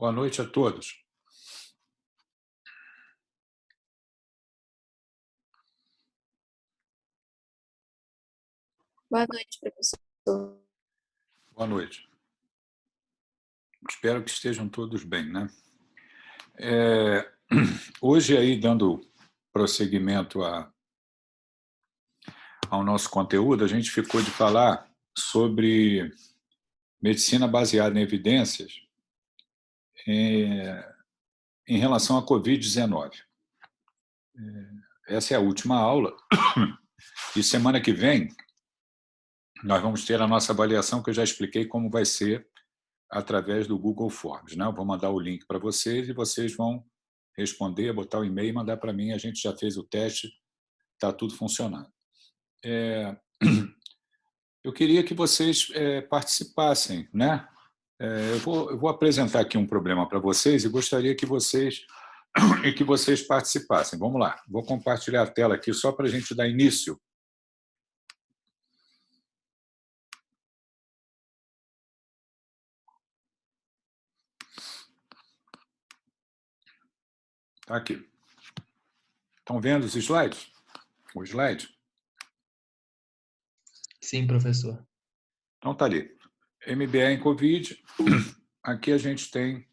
Boa noite a todos. Boa noite, professor. Boa noite. Espero que estejam todos bem, né? Hoje, aí, dando prosseguimento ao nosso conteúdo, a gente ficou de falar sobre medicina baseada em evidências em relação à Covid-19. Essa é a última aula, e semana que vem nós vamos ter a nossa avaliação, que eu já expliquei como vai ser através do Google Forms, né? Eu vou mandar o link para vocês e vocês vão responder, botar o e-mail e mandar para mim. A gente já fez o teste, está tudo funcionando. Eu queria que vocês participassem, né? Eu vou apresentar aqui um problema para vocês e gostaria que vocês participassem. Vamos lá, vou compartilhar a tela aqui só para a gente dar início. Está aqui. Estão vendo os slides? O slide? Sim, professor. Então está ali. MBA em Covid. Aqui a gente tem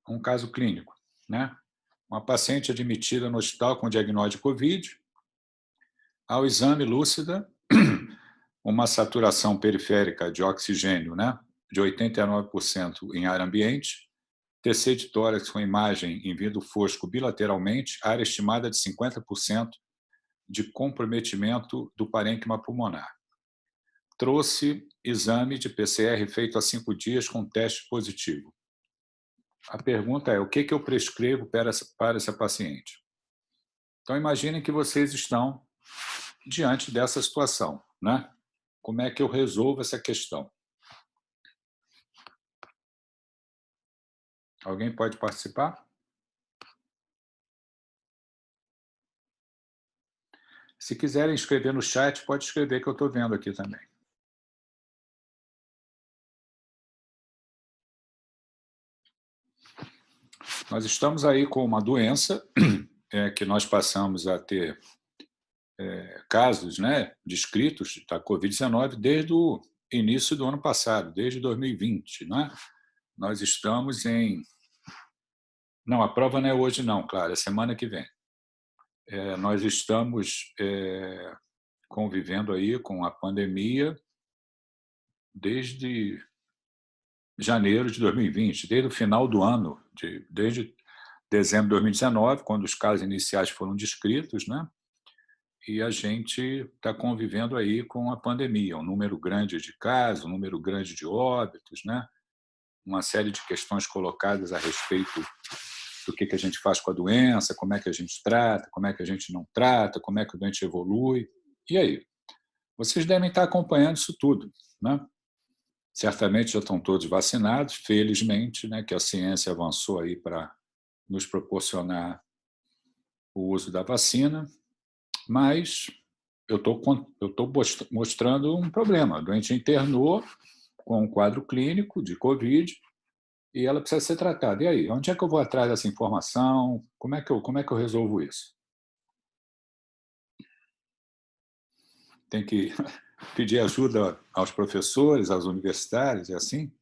um caso clínico, né? Uma paciente admitida no hospital com diagnóstico de Covid. Ao exame lúcida, uma saturação periférica de oxigênio, né, de 89% em ar ambiente, TC de tórax com imagem em vidro fosco bilateralmente, área estimada de 50% de comprometimento do parênquima pulmonar. Trouxe exame de PCR feito há 5 dias com teste positivo. A pergunta é, o que eu prescrevo para essa paciente? Então, imaginem que vocês estão diante dessa situação, né? Como é que eu resolvo essa questão? Alguém pode participar? Se quiserem escrever no chat, pode escrever, que eu estou vendo aqui também. Nós estamos aí com uma doença que nós passamos a ter casos, né, descritos da Covid-19 desde o início do ano passado, desde 2020. Né? Nós estamos em... Não, a prova não é hoje não, claro, é semana que vem. Nós estamos convivendo aí com a pandemia desde janeiro de 2020, desde o final do ano, desde dezembro de 2019, quando os casos iniciais foram descritos, né? E a gente está convivendo aí com a pandemia, um número grande de casos, um número grande de óbitos, né? Uma série de questões colocadas a respeito do que a gente faz com a doença, como é que a gente trata, como é que a gente não trata, como é que o doente evolui. E aí? Vocês devem estar acompanhando isso tudo, né? Certamente já estão todos vacinados, felizmente, né, que a ciência avançou aí para nos proporcionar o uso da vacina, mas eu estou mostrando um problema. A doente internou com um quadro clínico de Covid e ela precisa ser tratada. E aí, onde é que eu vou atrás dessa informação? Como é que eu resolvo isso? Tem que pedir ajuda aos professores, aos universitários, e assim?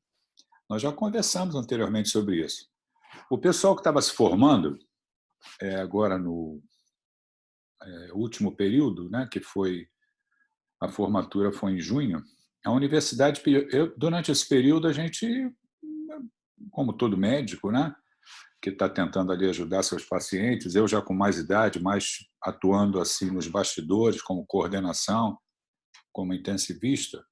Nós já conversamos anteriormente sobre isso. O pessoal que estava se formando, agora no último período, né, que foi a formatura foi em junho, a universidade, durante esse período, a gente, como todo médico, né, que está tentando ali ajudar seus pacientes, eu já com mais idade, mais atuando assim nos bastidores, como coordenação, como intensivista,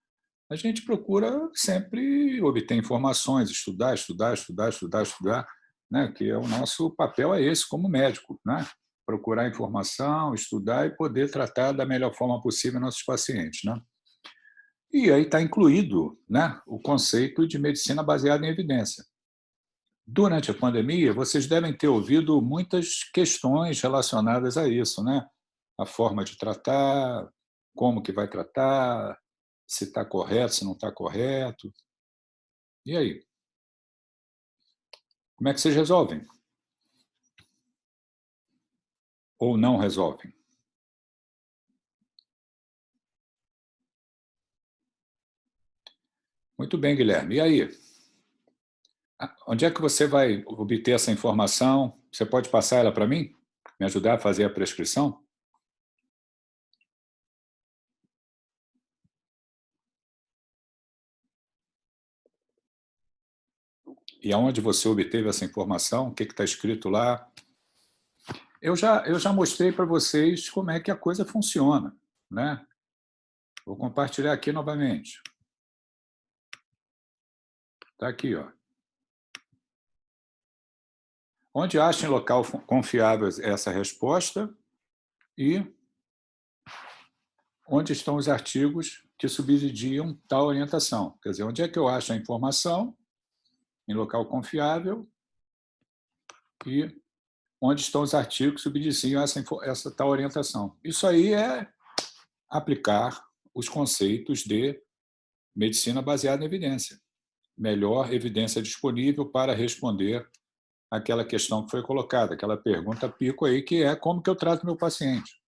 a gente procura sempre obter informações, estudar, né? Que é o nosso papel é esse como médico, né? Procurar informação, estudar e poder tratar da melhor forma possível nossos pacientes, né? E aí está incluído, né, o conceito de medicina baseada em evidência. Durante a pandemia, vocês devem ter ouvido muitas questões relacionadas a isso, né? A forma de tratar, como que vai tratar, se está correto, se não está correto. E aí? Como é que vocês resolvem? Ou não resolvem? Muito bem, Guilherme. E aí? Onde é que você vai obter essa informação? Você pode passar ela para mim? Me ajudar a fazer a prescrição? E aonde você obteve essa informação? O que está escrito lá? Eu já mostrei para vocês como é que a coisa funciona, né? Vou compartilhar aqui novamente. Está aqui, ó. Onde acha em local confiável essa resposta e onde estão os artigos que subsidiam tal orientação. Quer dizer, onde é que eu acho a informação em local confiável e onde estão os artigos que subsidiam essa tal orientação. Isso aí é aplicar os conceitos de medicina baseada em evidência. Melhor evidência disponível para responder àquela questão que foi colocada, aquela pergunta pico aí, que é como que eu trato meu paciente.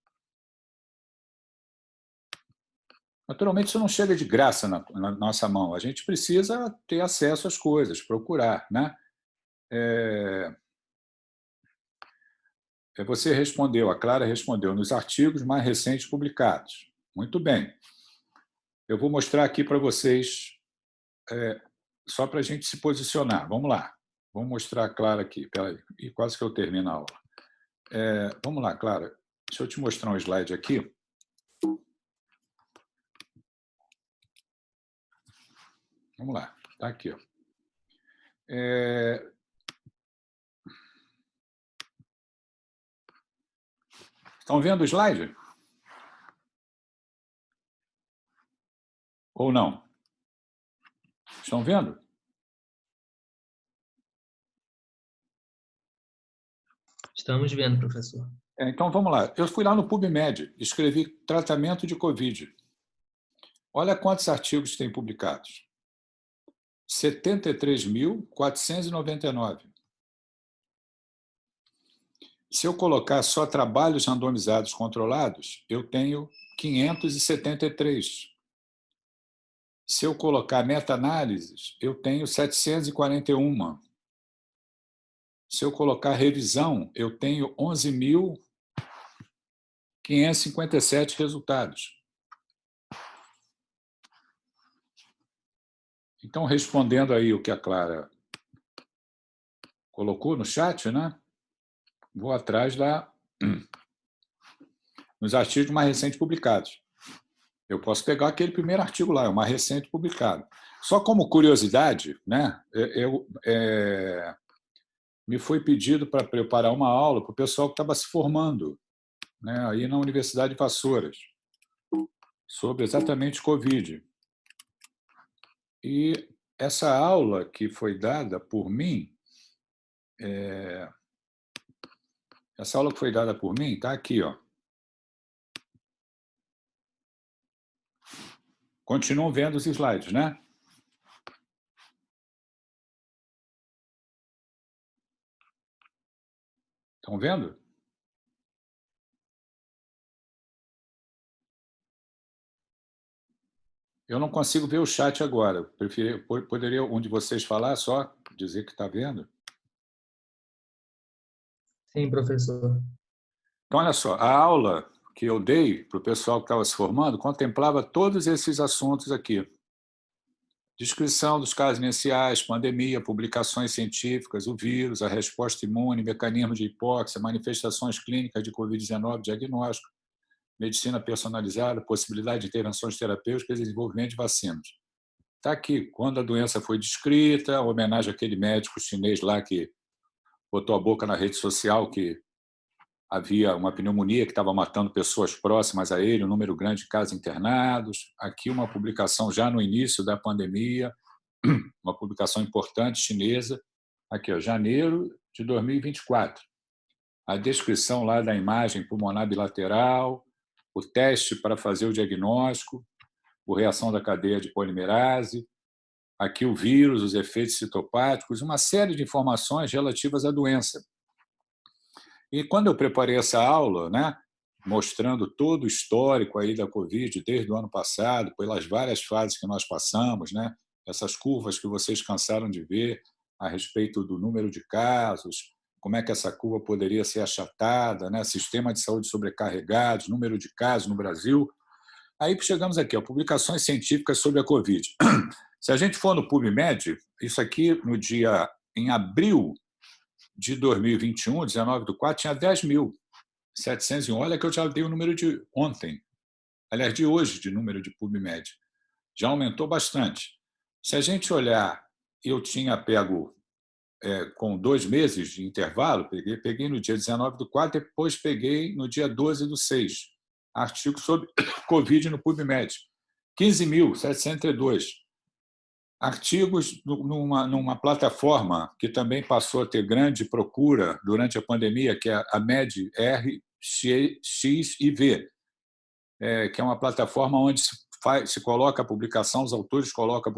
Naturalmente, isso não chega de graça na nossa mão. A gente precisa ter acesso às coisas, procurar, né? Você respondeu, a Clara respondeu, nos artigos mais recentes publicados. Muito bem. Eu vou mostrar aqui para vocês, só para a gente se posicionar. Vamos lá. Vamos mostrar a Clara aqui. Peraí, e quase que eu termino a aula. Vamos lá, Clara. Deixa eu te mostrar um slide aqui. Vamos lá. Está aqui. Ó. Estão vendo o slide? Ou não? Estão vendo? Estamos vendo, professor. Então, vamos lá. Eu fui lá no PubMed, escrevi tratamento de Covid. Olha quantos artigos tem publicados. 73.499. Se eu colocar só trabalhos randomizados controlados, eu tenho 573. Se eu colocar meta-análises, eu tenho 741. Se eu colocar revisão, eu tenho 11.557 resultados. Então, respondendo aí o que a Clara colocou no chat, né? Vou atrás nos artigos mais recentes publicados. Eu posso pegar aquele primeiro artigo lá, é o mais recente publicado. Só como curiosidade, né? Me foi pedido para preparar uma aula para o pessoal que estava se formando, né, aí na Universidade de Vassouras, sobre exatamente Covid. E essa aula que foi dada por mim, está aqui, ó. Continuam vendo os slides, né? Estão vendo? Eu não consigo ver o chat agora. Poderia um de vocês falar só, dizer que está vendo? Sim, professor. Então, olha só, a aula que eu dei para o pessoal que estava se formando contemplava todos esses assuntos aqui. Descrição dos casos iniciais, pandemia, publicações científicas, o vírus, a resposta imune, mecanismos de hipóxia, manifestações clínicas de Covid-19, diagnóstico, medicina personalizada, possibilidade de intervenções terapêuticas e desenvolvimento de vacinas. Está aqui, quando a doença foi descrita, homenagem àquele médico chinês lá que botou a boca na rede social que havia uma pneumonia que estava matando pessoas próximas a ele, um número grande de casos internados. Aqui uma publicação já no início da pandemia, uma publicação importante chinesa, aqui, ó, janeiro de 2024. A descrição lá da imagem pulmonar bilateral, o teste para fazer o diagnóstico, a reação da cadeia de polimerase, aqui o vírus, os efeitos citopáticos, uma série de informações relativas à doença. E quando eu preparei essa aula, né, mostrando todo o histórico aí da Covid desde o ano passado, pelas várias fases que nós passamos, né, essas curvas que vocês cansaram de ver a respeito do número de casos, como é que essa curva poderia ser achatada, né, sistema de saúde sobrecarregado, número de casos no Brasil. Aí chegamos aqui, ó, publicações científicas sobre a Covid. Se a gente for no PubMed, isso aqui no dia em abril de 2021, 19/4, tinha 10.701. Olha que eu já dei o número de ontem, aliás, de hoje, de número de PubMed. Já aumentou bastante. Se a gente olhar, eu tinha pego com 2 meses de intervalo, peguei no dia 19/4, depois peguei no dia 12/6, artigo sobre Covid no PubMed. 15.702. Artigos numa plataforma que também passou a ter grande procura durante a pandemia, que é a MED-RXIV, que é uma plataforma onde se coloca a publicação, os autores colocam a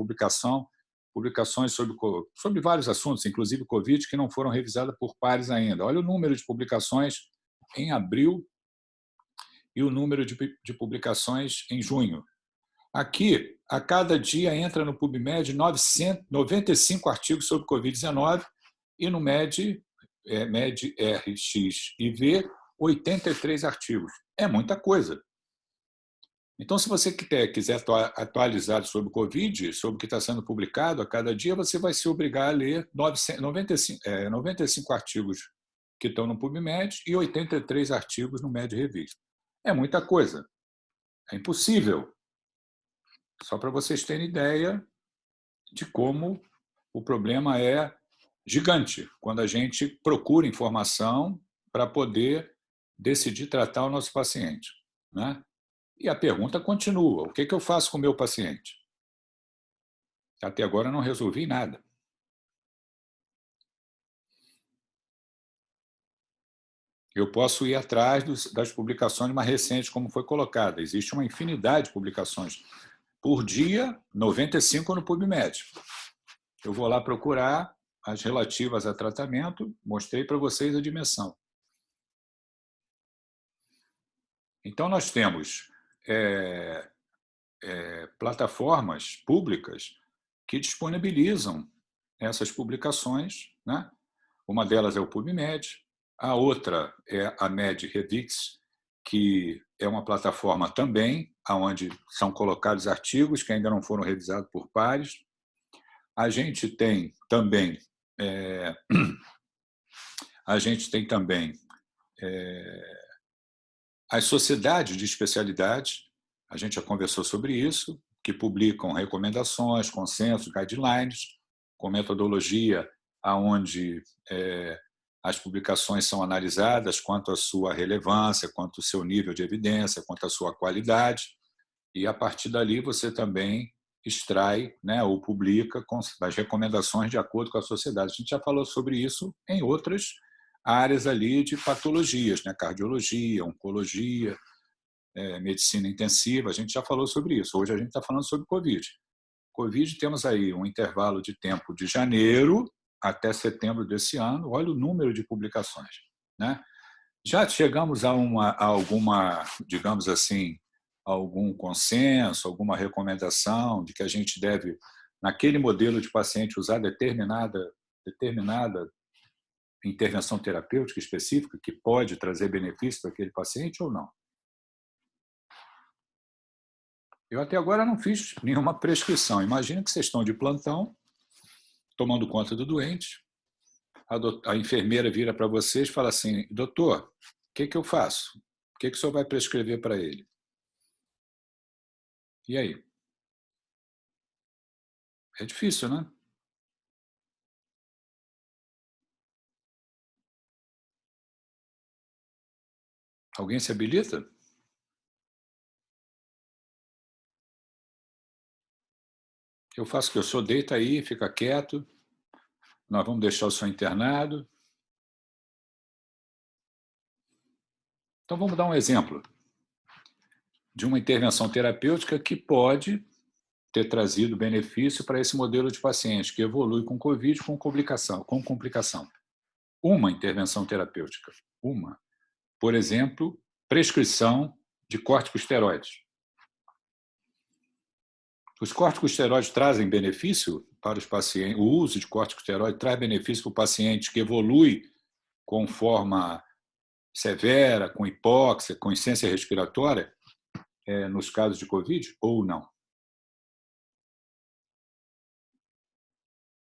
publicações sobre vários assuntos, inclusive Covid, que não foram revisadas por pares ainda. Olha o número de publicações em abril e o número de publicações em junho. Aqui, a cada dia entra no PubMed 95 artigos sobre Covid-19 e no MED-RXIV 83 artigos. É muita coisa. Então, se você quiser atualizar sobre o Covid, sobre o que está sendo publicado a cada dia, você vai se obrigar a ler 95 artigos que estão no PubMed e 83 artigos no MedRevista. É muita coisa. É impossível. Só para vocês terem ideia de como o problema é gigante quando a gente procura informação para poder decidir tratar o nosso paciente, né? E a pergunta continua: o que eu faço com o meu paciente? Até agora eu não resolvi nada. Eu posso ir atrás das publicações mais recentes, como foi colocada. Existe uma infinidade de publicações. Por dia, 95 no PubMed. Eu vou lá procurar as relativas a tratamento, mostrei para vocês a dimensão. Então, nós temos plataformas públicas que disponibilizam essas publicações, né? Uma delas é o PubMed, a outra é a MedRevix, que é uma plataforma também onde são colocados artigos que ainda não foram revisados por pares. A gente tem também as sociedades de especialidade, a gente já conversou sobre isso, que publicam recomendações, consensos, guidelines, com metodologia onde as publicações são analisadas quanto à sua relevância, quanto ao seu nível de evidência, quanto à sua qualidade, e a partir dali você também extrai, né, ou publica as recomendações de acordo com a sociedade. A gente já falou sobre isso em outras áreas ali de patologias, né, cardiologia, oncologia, medicina intensiva, a gente já falou sobre isso. Hoje a gente está falando sobre Covid. Covid, temos aí um intervalo de tempo de janeiro até setembro desse ano. Olha o número de publicações, né? Já chegamos a alguma, digamos assim, algum consenso, alguma recomendação de que a gente deve, naquele modelo de paciente, usar determinada intervenção terapêutica específica que pode trazer benefício para aquele paciente ou não? Eu até agora não fiz nenhuma prescrição. Imagina que vocês estão de plantão, tomando conta do doente, a enfermeira vira para vocês e fala assim: doutor, o que eu faço? O que o senhor vai prescrever para ele? E aí? É difícil, né? Alguém se habilita? Eu faço o que? O senhor deita aí, fica quieto, nós vamos deixar o senhor internado. Então, vamos dar um exemplo de uma intervenção terapêutica que pode ter trazido benefício para esse modelo de paciente que evolui com Covid com complicação. Uma intervenção terapêutica. Uma. Por exemplo, prescrição de corticosteroides. Os corticosteroides trazem benefício para os pacientes, o uso de corticosteroide traz benefício para o paciente que evolui com forma severa, com hipóxia, com insuficiência respiratória, nos casos de Covid, ou não?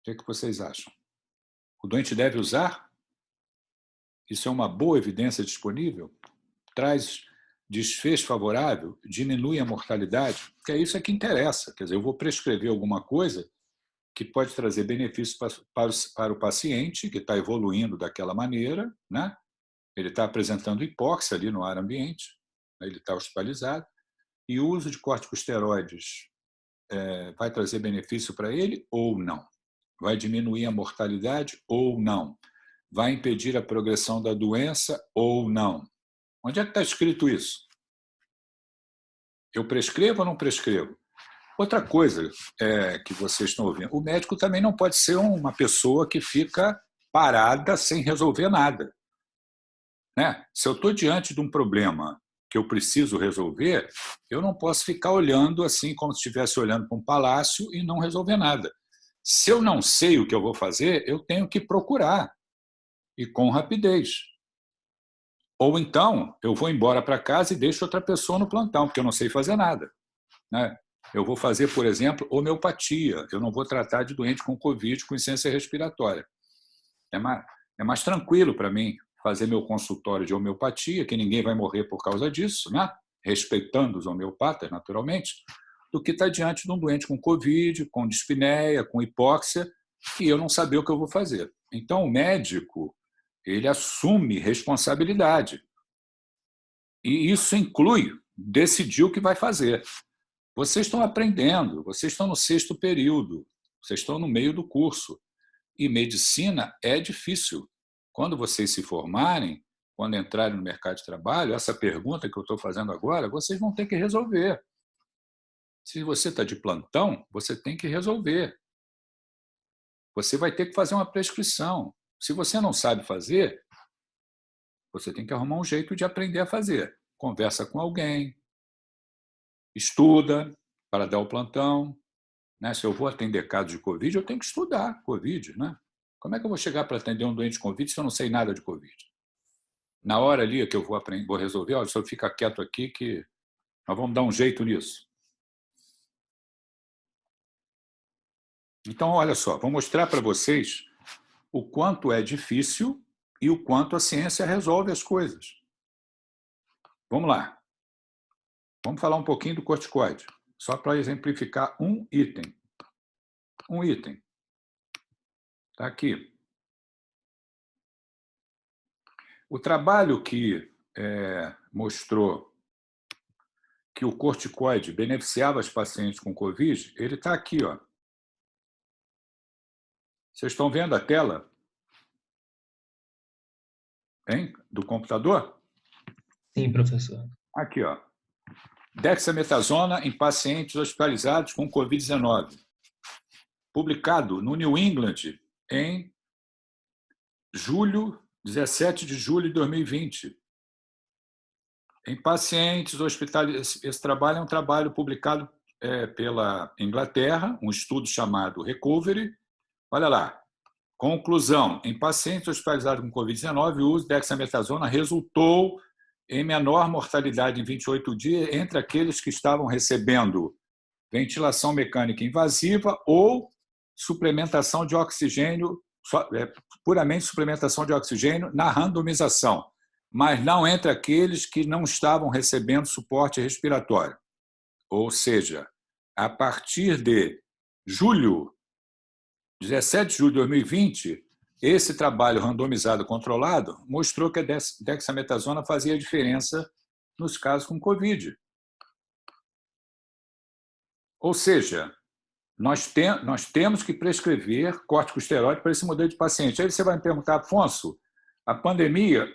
O que vocês acham? O doente deve usar? Isso é uma boa evidência disponível? Traz desfecho favorável? Diminui a mortalidade? Porque é isso que interessa. Quer dizer, eu vou prescrever alguma coisa que pode trazer benefícios para o paciente que está evoluindo daquela maneira, né? Ele está apresentando hipóxia ali no ar ambiente, ele está hospitalizado, e o uso de corticosteroides vai trazer benefício para ele ou não? Vai diminuir a mortalidade ou não? Vai impedir a progressão da doença ou não? Onde é que está escrito isso? Eu prescrevo ou não prescrevo? Outra coisa que vocês estão ouvindo, o médico também não pode ser uma pessoa que fica parada sem resolver nada. Né? Se eu estou diante de um problema que eu preciso resolver, eu não posso ficar olhando assim como se estivesse olhando para um palácio e não resolver nada. Se eu não sei o que eu vou fazer, eu tenho que procurar, e com rapidez. Ou então, eu vou embora para casa e deixo outra pessoa no plantão, porque eu não sei fazer nada. Né? Eu vou fazer, por exemplo, homeopatia. Eu não vou tratar de doente com Covid, com insuficiência respiratória. É mais tranquilo para mim fazer meu consultório de homeopatia, que ninguém vai morrer por causa disso, né? Respeitando os homeopatas, naturalmente, do que estar diante de um doente com Covid, com dispneia, com hipóxia, e eu não saber o que eu vou fazer. Então, o médico, ele assume responsabilidade. E isso inclui decidir o que vai fazer. Vocês estão aprendendo, vocês estão no 6º período, vocês estão no meio do curso. E medicina é difícil. Quando vocês se formarem, quando entrarem no mercado de trabalho, essa pergunta que eu estou fazendo agora, vocês vão ter que resolver. Se você está de plantão, você tem que resolver. Você vai ter que fazer uma prescrição. Se você não sabe fazer, você tem que arrumar um jeito de aprender a fazer. Conversa com alguém, estuda para dar o plantão. Né? Se eu vou atender casos de Covid, eu tenho que estudar Covid. Né? Como é que eu vou chegar para atender um doente de Covid se eu não sei nada de Covid? Na hora ali que eu vou resolver, olha, o senhor fica quieto aqui que nós vamos dar um jeito nisso. Então, olha só, vou mostrar para vocês o quanto é difícil e o quanto a ciência resolve as coisas. Vamos lá. Vamos falar um pouquinho do corticoide, só para exemplificar um item. Um item. Está aqui. O trabalho que mostrou que o corticoide beneficiava os pacientes com Covid, ele está aqui, ó. Vocês estão vendo a tela? Hein? Do computador? Sim, professor. Aqui, ó. Dexametasona em pacientes hospitalizados com Covid-19. Publicado no New England em 17 de julho de 2020. Em pacientes hospitalizados. Esse trabalho é um trabalho publicado pela Inglaterra, um estudo chamado Recovery. Olha lá. Conclusão. Em pacientes hospitalizados com Covid-19, o uso de dexametasona resultou em menor mortalidade em 28 dias entre aqueles que estavam recebendo ventilação mecânica invasiva ou suplementação de oxigênio, puramente suplementação de oxigênio na randomização, mas não entre aqueles que não estavam recebendo suporte respiratório. Ou seja, a partir de 17 de julho de 2020, esse trabalho randomizado controlado mostrou que a dexametasona fazia diferença nos casos com Covid. Ou seja, nós temos que prescrever corticosteroide para esse modelo de paciente. Aí você vai me perguntar, Afonso, a pandemia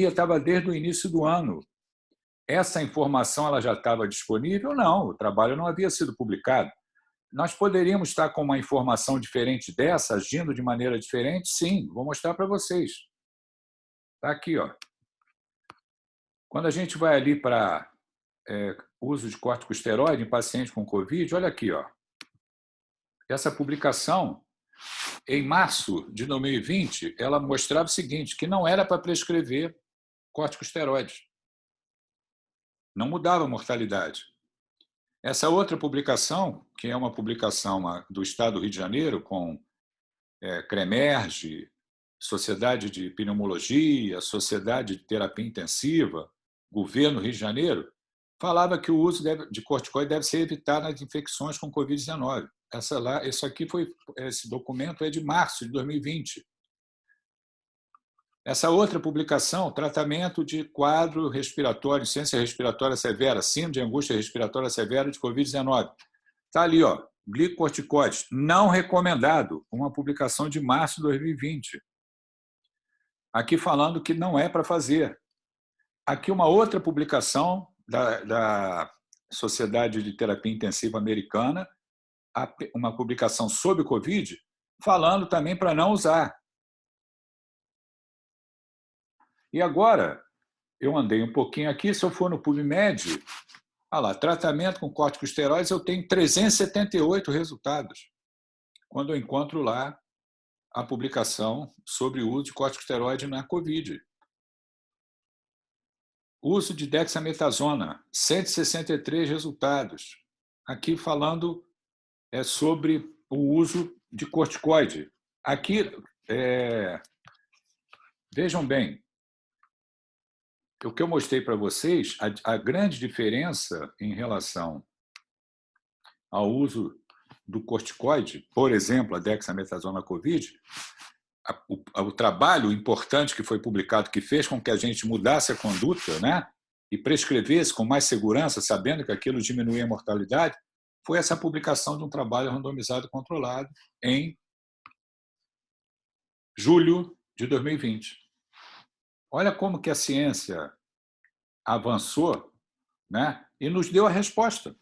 estava desde o início do ano. essa informação ela já estava disponível? Não, o trabalho não havia sido publicado. Nós poderíamos estar com uma informação diferente dessa, agindo de maneira diferente? Sim, vou mostrar para vocês. Está aqui, ó. Quando a gente vai ali para uso de corticosteroide em pacientes com Covid, olha aqui, ó. Essa publicação, em março de 2020, ela mostrava o seguinte, que não era para prescrever corticosteroides. Não mudava a mortalidade. Essa outra publicação, que é uma publicação do Estado do Rio de Janeiro, com CREMERGE, Sociedade de Pneumologia, Sociedade de Terapia Intensiva, Governo do Rio de Janeiro, falava que o uso de corticoide deve ser evitado nas infecções com Covid-19. Esse documento é de março de 2020. Essa outra publicação, tratamento de quadro respiratório, insuficiência respiratória severa, síndrome de angústia respiratória severa de Covid-19. Está ali, ó, glicocorticoides, não recomendado, uma publicação de março de 2020. Aqui falando que não é para fazer. Aqui uma outra publicação da Sociedade de Terapia Intensiva Americana, uma publicação sobre o Covid, falando também para não usar. E agora, eu andei um pouquinho aqui, se eu for no PubMed, olha lá, tratamento com corticosteroides, eu tenho 378 resultados, quando eu encontro lá a publicação sobre o uso de corticosteroide na Covid. Uso de dexametasona, 163 resultados. Aqui falando sobre o uso de corticoide. Aqui, vejam bem, o que eu mostrei para vocês, a grande diferença em relação ao uso do corticoide, por exemplo, a dexametasona COVID, o trabalho importante que foi publicado, que fez com que a gente mudasse a conduta, né, e prescrevesse com mais segurança, sabendo que aquilo diminuía a mortalidade, foi essa publicação de um trabalho randomizado controlado em julho de 2020. Olha como que a ciência avançou, né, e nos deu a resposta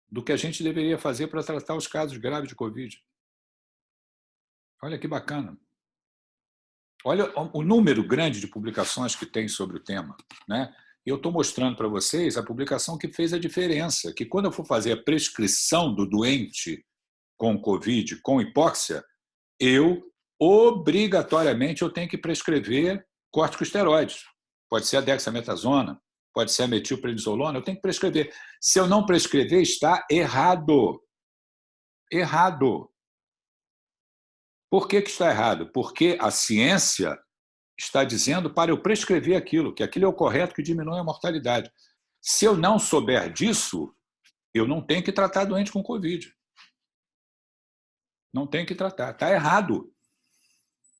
do que a gente deveria fazer para tratar os casos graves de Covid. Olha que bacana. Olha o número grande de publicações que tem sobre o tema, né? Eu estou mostrando para vocês a publicação que fez a diferença, que quando eu for fazer a prescrição do doente com Covid, com hipóxia, obrigatoriamente, eu tenho que prescrever corticosteroides. Pode ser a dexametasona, pode ser a metilprednisolona, eu tenho que prescrever. Se eu não prescrever, está errado. Errado. Por que está errado? Porque a ciência está dizendo para eu prescrever aquilo, que aquilo é o correto, que diminui a mortalidade. Se eu não souber disso, eu não tenho que tratar doente com Covid. Não tenho que tratar. Está errado.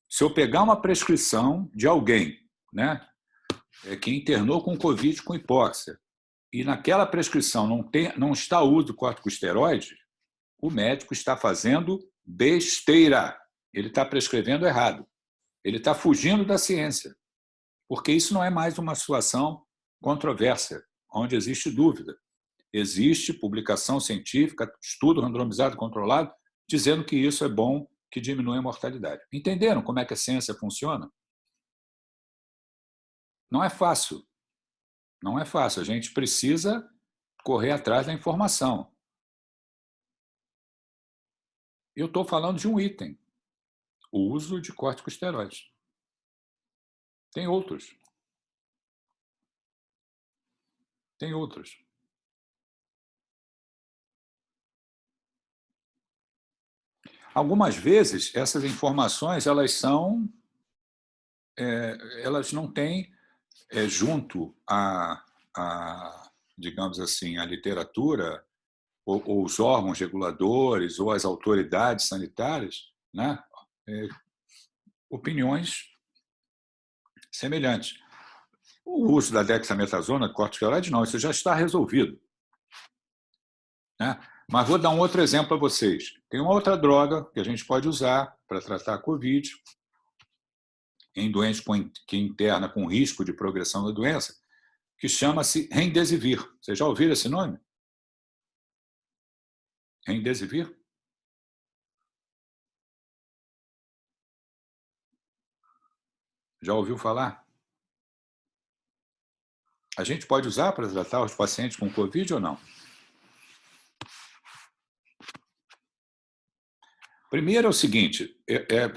Se eu pegar uma prescrição de alguém, né, que internou com Covid com hipóxia, e naquela prescrição não está o uso do corticosteroide, o médico está fazendo besteira. Ele está prescrevendo errado. Ele está fugindo da ciência. Porque isso não é mais uma situação controversa, onde existe dúvida. Existe publicação científica, estudo randomizado controlado, dizendo que isso é bom, que diminui a mortalidade. Entenderam como é que a ciência funciona? Não é fácil. Não é fácil. A gente precisa correr atrás da informação. Eu estou falando de um item, o uso de corticosteroides. Tem outros. Tem outros. Algumas vezes, essas informações elas não têm junto digamos assim, a literatura, ou os órgãos reguladores, ou as autoridades sanitárias, né, opiniões semelhantes. O uso da dexametasona, corticosteroide, não, isso já está resolvido, né? Mas vou dar um outro exemplo para vocês. Tem uma outra droga que a gente pode usar para tratar a Covid em doentes que interna com risco de progressão da doença, que chama-se Remdesivir. Vocês já ouviram esse nome? Remdesivir? Já ouviu falar? A gente pode usar para tratar os pacientes com Covid ou não? Primeiro é o seguinte,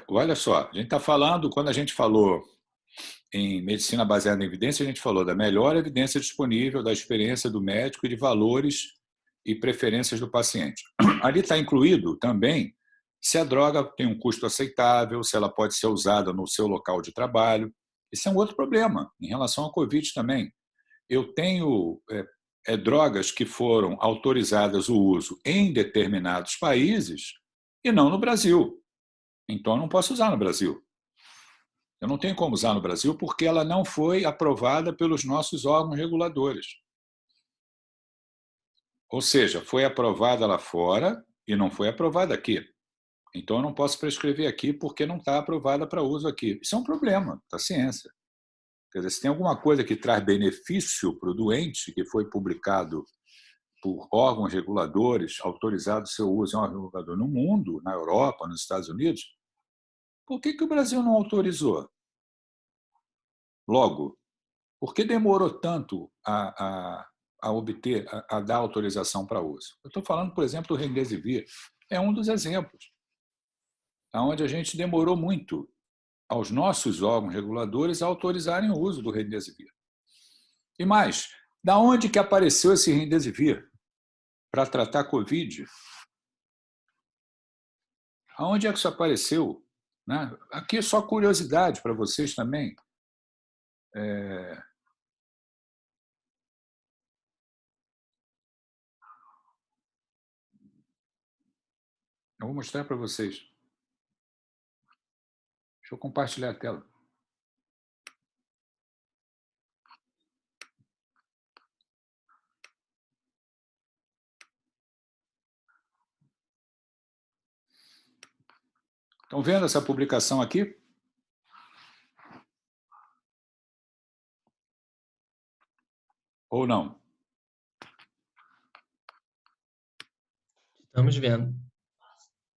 olha só, a gente está falando, quando a gente falou em medicina baseada em evidência, a gente falou da melhor evidência disponível, da experiência do médico e de valores e preferências do paciente. Ali está incluído também se a droga tem um custo aceitável, se ela pode ser usada no seu local de trabalho. Esse é um outro problema em relação à Covid também. Eu tenho drogas que foram autorizadas o uso em determinados países e não no Brasil. Então, eu não posso usar no Brasil. Eu não tenho como usar no Brasil porque ela não foi aprovada pelos nossos órgãos reguladores. Ou seja, foi aprovada lá fora e não foi aprovada aqui. Então, eu não posso prescrever aqui porque não está aprovada para uso aqui. Isso é um problema da ciência. Quer dizer, se tem alguma coisa que traz benefício para o doente, que foi publicado por órgãos reguladores, autorizado seu uso em órgão regulador no mundo, na Europa, nos Estados Unidos, por que o Brasil não autorizou? Logo, por que demorou tanto a obter, a dar autorização para uso? Eu estou falando, por exemplo, do Remdesivir. É um dos exemplos, onde a gente demorou muito aos nossos órgãos reguladores a autorizarem o uso do Remdesivir. E mais, da onde que apareceu esse Remdesivir para tratar a Covid? Aonde é que isso apareceu? Né? Aqui é só curiosidade para vocês também. Eu vou mostrar para vocês. Deixa eu compartilhar a tela. Estão vendo essa publicação aqui? Ou não? Estamos vendo.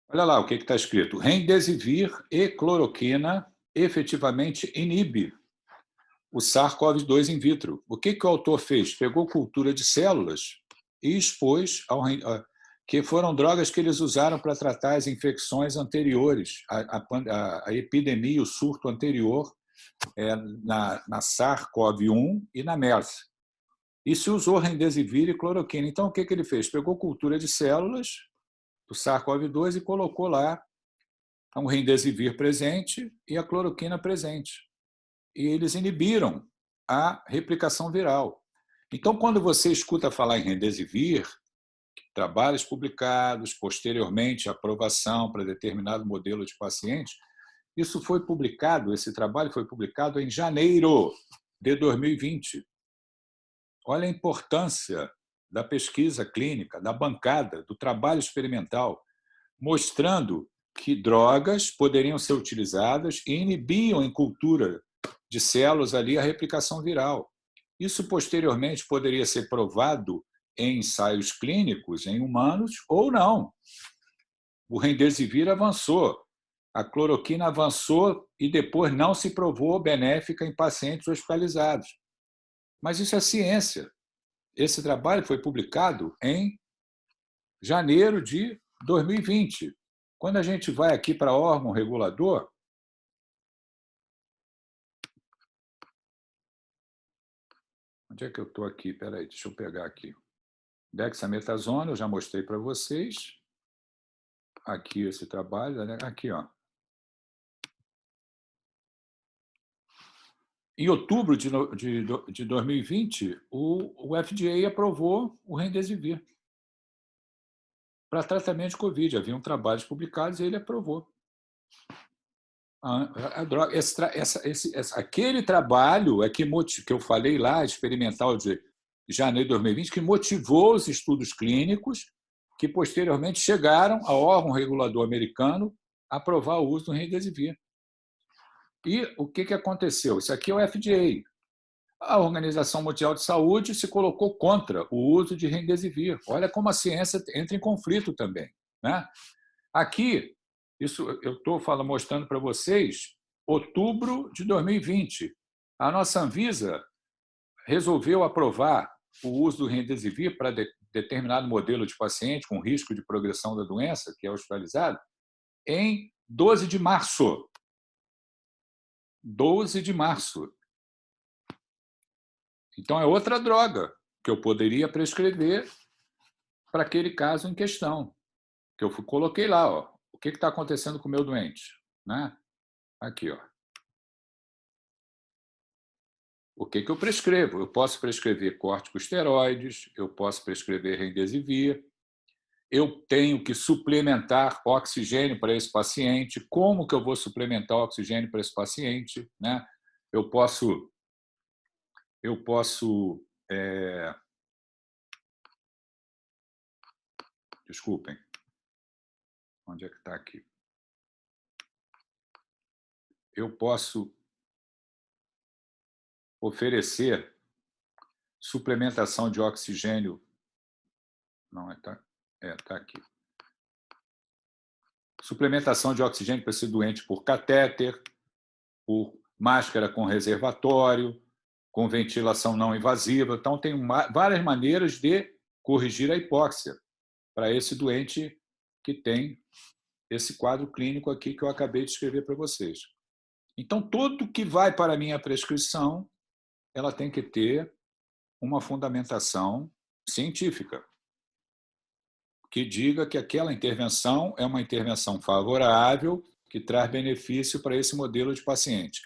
Olha lá o que está escrito. Remdesivir e cloroquina efetivamente inibe o SARS-CoV-2 in vitro. O que o autor fez? Pegou cultura de células e expôs que foram drogas que eles usaram para tratar as infecções anteriores, a epidemia, o surto anterior na SARS-CoV-1 e na MERS. E se usou Remdesivir e cloroquina. Então, o que ele fez? Pegou cultura de células do SARS-CoV-2 e colocou lá o Remdesivir presente e a cloroquina presente. E eles inibiram a replicação viral. Então, quando você escuta falar em Remdesivir, trabalhos publicados, posteriormente aprovação para determinado modelo de paciente, isso foi publicado, esse trabalho foi publicado em janeiro de 2020. Olha a importância da pesquisa clínica, da bancada, do trabalho experimental, mostrando que drogas poderiam ser utilizadas e inibiam em cultura de células ali a replicação viral. Isso posteriormente poderia ser provado em ensaios clínicos em humanos ou não. O Remdesivir avançou, a cloroquina avançou e depois não se provou benéfica em pacientes hospitalizados. Mas isso é ciência. Esse trabalho foi publicado em janeiro de 2020. Quando a gente vai aqui para órgão regulador, onde é que eu estou aqui? Espera aí, deixa eu pegar aqui. Dexametasona, eu já mostrei para vocês. Aqui esse trabalho, né? Aqui, ó. Em outubro de 2020, o FDA aprovou o Remdesivir para tratamento de Covid. Haviam trabalhos publicados e ele aprovou. A droga, aquele trabalho é que eu falei lá, experimental de janeiro de 2020, que motivou os estudos clínicos que posteriormente chegaram ao órgão regulador americano a aprovar o uso do Remdesivir. E o que aconteceu? Isso aqui é o FDA. A Organização Mundial de Saúde se colocou contra o uso de remdesivir. Olha como a ciência entra em conflito também, né? Aqui, isso eu estou mostrando para vocês, outubro de 2020. A nossa Anvisa resolveu aprovar o uso do remdesivir para determinado modelo de paciente com risco de progressão da doença, que é hospitalizado, em 12 de março. 12 de março. Então, é outra droga que eu poderia prescrever para aquele caso em questão, que eu coloquei lá. Ó, o que está acontecendo com o meu doente? Né? Aqui, ó. O que eu prescrevo? Eu posso prescrever corticosteroides, eu posso prescrever remdesivir, eu tenho que suplementar oxigênio para esse paciente. Como que eu vou suplementar oxigênio para esse paciente? Né? Eu posso desculpem, onde é que está aqui? Eu posso oferecer suplementação de oxigênio. Não, está aqui. Suplementação de oxigênio para esse doente por catéter, por máscara com reservatório, com ventilação não invasiva. Então, tem várias maneiras de corrigir a hipóxia para esse doente que tem esse quadro clínico aqui que eu acabei de escrever para vocês. Então, tudo que vai para a minha prescrição, ela tem que ter uma fundamentação científica que diga que aquela intervenção é uma intervenção favorável que traz benefício para esse modelo de paciente.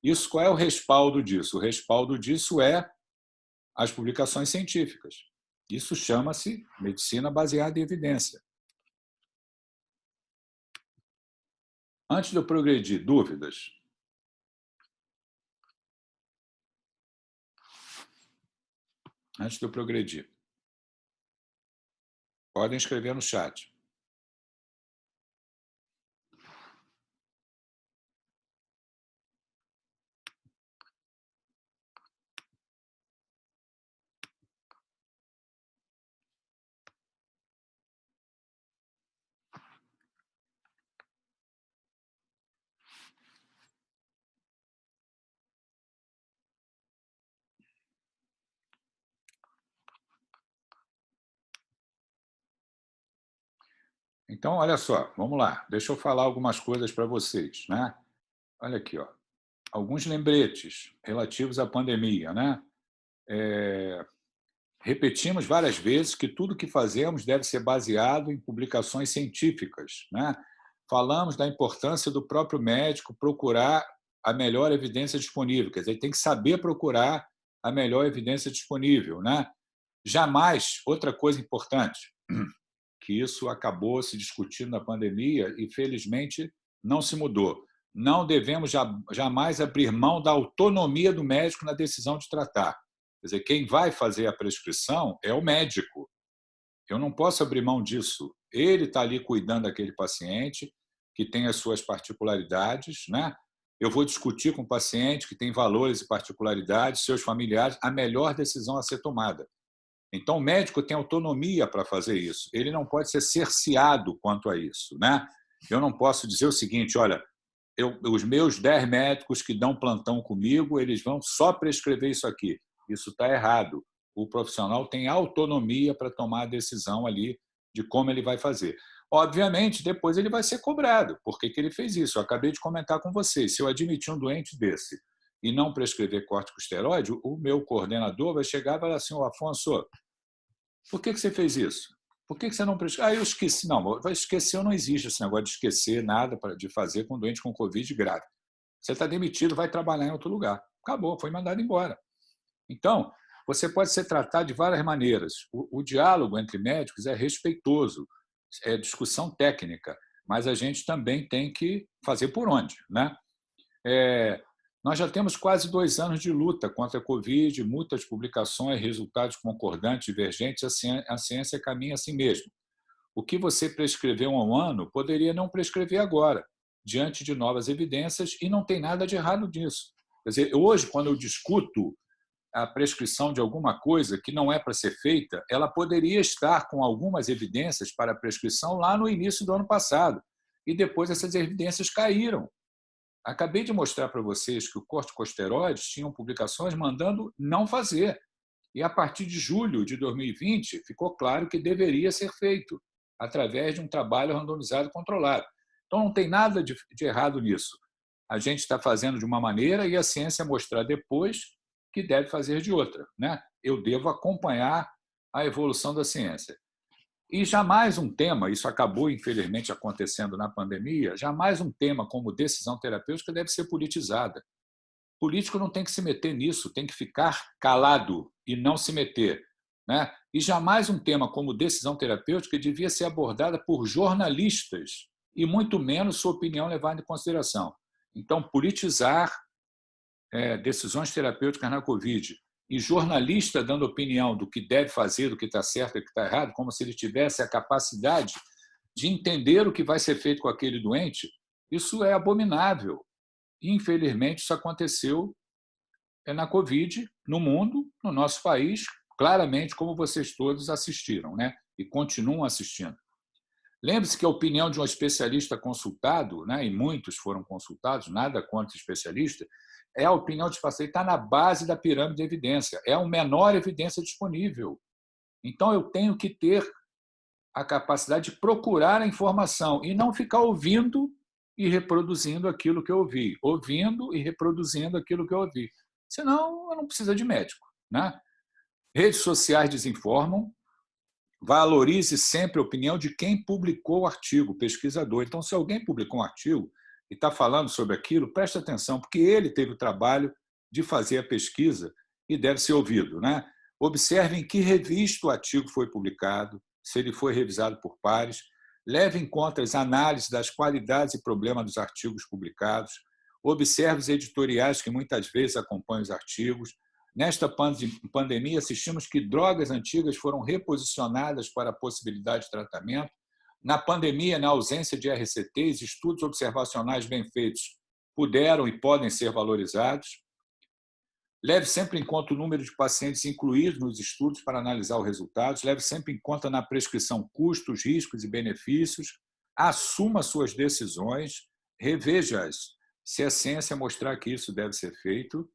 Isso, qual é o respaldo disso? O respaldo disso é as publicações científicas. Isso chama-se medicina baseada em evidência. Antes de eu progredir, dúvidas? Antes de eu progredir. Podem escrever no chat. Então, olha só, vamos lá. Deixa eu falar algumas coisas para vocês, né? Olha aqui, ó. Alguns lembretes relativos à pandemia, né? Repetimos várias vezes que tudo que fazemos deve ser baseado em publicações científicas, né? Falamos da importância do próprio médico procurar a melhor evidência disponível, quer dizer, ele tem que saber procurar a melhor evidência disponível, né? Jamais, outra coisa importante, que isso acabou se discutindo na pandemia e, felizmente, não se mudou. Não devemos jamais abrir mão da autonomia do médico na decisão de tratar. Quer dizer, quem vai fazer a prescrição é o médico. Eu não posso abrir mão disso. Ele está ali cuidando daquele paciente que tem as suas particularidades, né? Eu vou discutir com o paciente que tem valores e particularidades, seus familiares, a melhor decisão a ser tomada. Então, o médico tem autonomia para fazer isso. Ele não pode ser cerceado quanto a isso, né? Eu não posso dizer o seguinte, olha, os meus 10 médicos que dão plantão comigo, eles vão só prescrever isso aqui. Isso está errado. O profissional tem autonomia para tomar a decisão ali de como ele vai fazer. Obviamente, depois ele vai ser cobrado. Por que ele fez isso? Eu acabei de comentar com vocês. Se eu admitir um doente desse e não prescrever corticosteroide, o meu coordenador vai chegar e falar assim, Afonso, por que você fez isso? Por que você não prescreveu? Eu esqueci. Não, esquecer não existe esse negócio de esquecer nada de fazer com doente com Covid grave. Você está demitido, vai trabalhar em outro lugar. Acabou, foi mandado embora. Então, você pode ser tratado de várias maneiras. O diálogo entre médicos é respeitoso, é discussão técnica, mas a gente também tem que fazer por onde, né? Nós já temos quase 2 anos de luta contra a Covid, muitas publicações, resultados concordantes, divergentes, a ciência caminha assim mesmo. O que você prescreveu há um ano poderia não prescrever agora, diante de novas evidências, e não tem nada de errado nisso. Quer dizer, hoje, quando eu discuto a prescrição de alguma coisa que não é para ser feita, ela poderia estar com algumas evidências para a prescrição lá no início do ano passado. E depois essas evidências caíram. Acabei de mostrar para vocês que o corticosteroides tinham publicações mandando não fazer. E a partir de julho de 2020, ficou claro que deveria ser feito, através de um trabalho randomizado controlado. Então, não tem nada de errado nisso. A gente está fazendo de uma maneira e a ciência mostrar depois que deve fazer de outra, né? Eu devo acompanhar a evolução da ciência. E jamais um tema, isso acabou infelizmente acontecendo na pandemia, jamais um tema como decisão terapêutica deve ser politizada. Político não tem que se meter nisso, tem que ficar calado e não se meter, né? E jamais um tema como decisão terapêutica devia ser abordada por jornalistas e muito menos sua opinião levada em consideração. Então, politizar decisões terapêuticas na Covid e jornalista dando opinião do que deve fazer, do que está certo e do que está errado, como se ele tivesse a capacidade de entender o que vai ser feito com aquele doente, isso é abominável. Infelizmente, isso aconteceu na Covid, no mundo, no nosso país, claramente, como vocês todos assistiram, né? E continuam assistindo. Lembre-se que a opinião de um especialista consultado, né, e muitos foram consultados, nada contra especialista, é a opinião de paciente, está na base da pirâmide de evidência, é a menor evidência disponível. Então, eu tenho que ter a capacidade de procurar a informação e não ficar ouvindo e reproduzindo aquilo que eu ouvi, ouvindo e reproduzindo aquilo que eu ouvi. Senão, eu não preciso de médico, né? Redes sociais desinformam. Valorize sempre a opinião de quem publicou o artigo, pesquisador. Então, se alguém publicou um artigo e está falando sobre aquilo, preste atenção, porque ele teve o trabalho de fazer a pesquisa e deve ser ouvido, né? Observe em que revista o artigo foi publicado, se ele foi revisado por pares. Leve em conta as análises das qualidades e problemas dos artigos publicados. Observe os editoriais que muitas vezes acompanham os artigos. Nesta pandemia, assistimos que drogas antigas foram reposicionadas para a possibilidade de tratamento. Na pandemia, na ausência de RCTs, estudos observacionais bem feitos puderam e podem ser valorizados. Leve sempre em conta o número de pacientes incluídos nos estudos para analisar os resultados. Leve sempre em conta na prescrição custos, riscos e benefícios. Assuma suas decisões, reveja-as se a ciência mostrar que isso deve ser feito.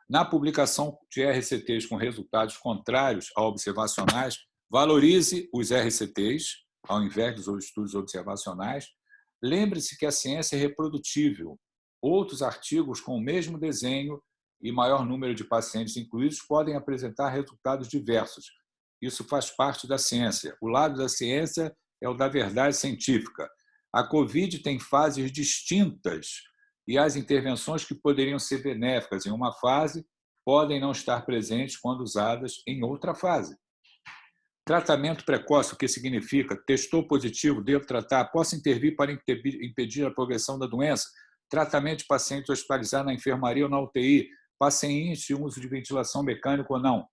Na publicação de RCTs com resultados contrários a observacionais, valorize os RCTs, ao invés dos estudos observacionais. Lembre-se que a ciência é reprodutível. Outros artigos com o mesmo desenho e maior número de pacientes incluídos podem apresentar resultados diversos. Isso faz parte da ciência. O lado da ciência é o da verdade científica. A Covid tem fases distintas e as intervenções que poderiam ser benéficas em uma fase podem não estar presentes quando usadas em outra fase. Tratamento precoce, o que significa? Testou positivo, devo tratar, posso intervir para impedir a progressão da doença? Tratamento de pacientes hospitalizados na enfermaria ou na UTI, pacientes de uso de ventilação mecânica ou não.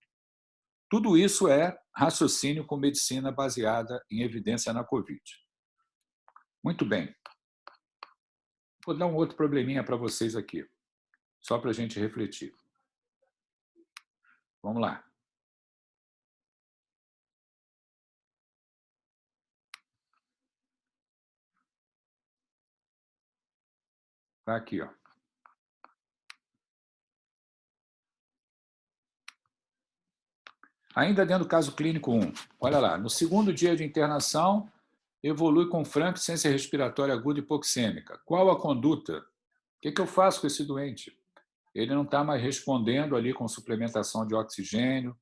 Tudo isso é raciocínio com medicina baseada em evidência na Covid. Muito bem. Vou dar um outro probleminha para vocês aqui, só para a gente refletir. Vamos lá. Está aqui, ó. Ainda dentro do caso clínico 1, olha lá, no segundo dia de internação, evolui com franca insuficiência respiratória aguda hipoxêmica. Qual a conduta? O que eu faço com esse doente? Ele não está mais respondendo ali com suplementação de oxigênio,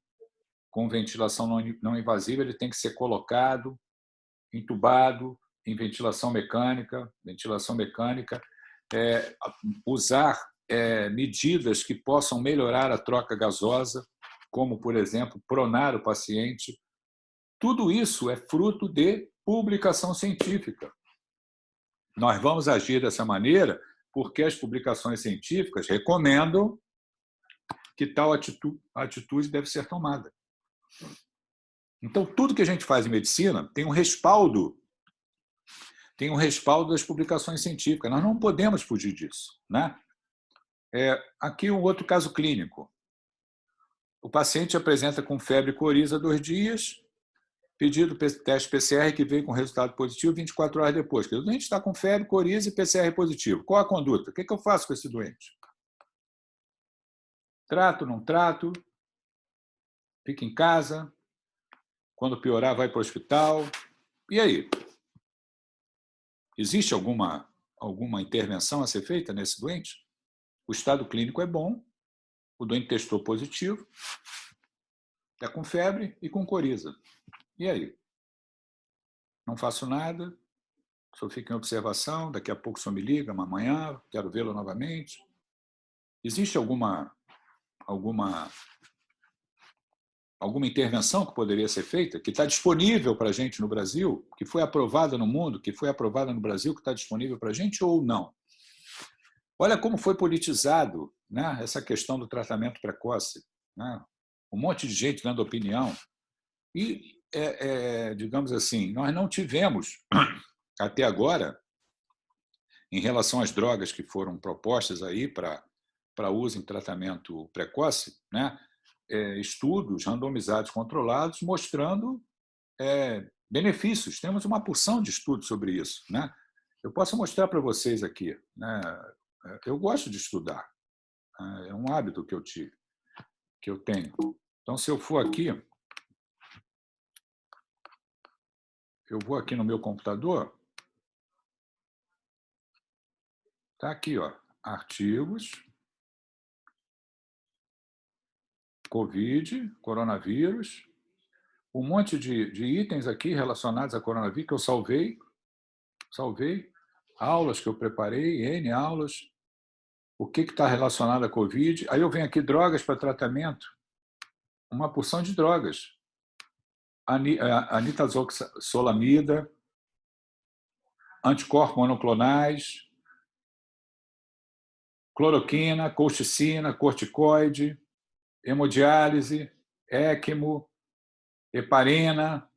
com ventilação não invasiva, ele tem que ser colocado, entubado, em ventilação mecânica. Ventilação mecânica, usar medidas que possam melhorar a troca gasosa, como, por exemplo, pronar o paciente. Tudo isso é fruto de publicação científica. Nós vamos agir dessa maneira porque as publicações científicas recomendam que tal atitude deve ser tomada. Então, tudo que a gente faz em medicina tem um respaldo das publicações científicas. Nós não podemos fugir disso, né? Aqui um outro caso clínico. O paciente apresenta com febre e coriza 2 dias, pedido teste PCR que veio com resultado positivo 24 horas depois. O doente está com febre, coriza e PCR positivo. Qual a conduta? O que eu faço com esse doente? Trato, não trato? Fica em casa? Quando piorar, vai para o hospital? E aí? Existe alguma intervenção a ser feita nesse doente? O estado clínico é bom, o doente testou positivo, está com febre e com coriza. E aí? Não faço nada, só fico em observação, daqui a pouco só me liga, amanhã, quero vê-lo novamente. Existe alguma intervenção que poderia ser feita, que está disponível para a gente no Brasil, que foi aprovada no mundo, que foi aprovada no Brasil, que está disponível para a gente ou não? Olha como foi politizado, né, essa questão do tratamento precoce. Né? Um monte de gente dando opinião. E, digamos assim, nós não tivemos, até agora, em relação às drogas que foram propostas aí para uso em tratamento precoce, né, estudos randomizados controlados mostrando benefícios. Temos uma porção de estudos sobre isso. Né? Eu posso mostrar para vocês aqui. Né? Eu gosto de estudar. É um hábito que eu tenho. Então, se eu for aqui, eu vou aqui no meu computador. Está aqui, ó, artigos, Covid, coronavírus, um monte de itens aqui relacionados a coronavírus que eu salvei, aulas que eu preparei, N aulas, o que está relacionado à Covid. Aí eu venho aqui, drogas para tratamento, uma porção de drogas. Anitazoxolamida, anticorpos monoclonais, cloroquina, colchicina, corticoide, hemodiálise, ECMO, heparina,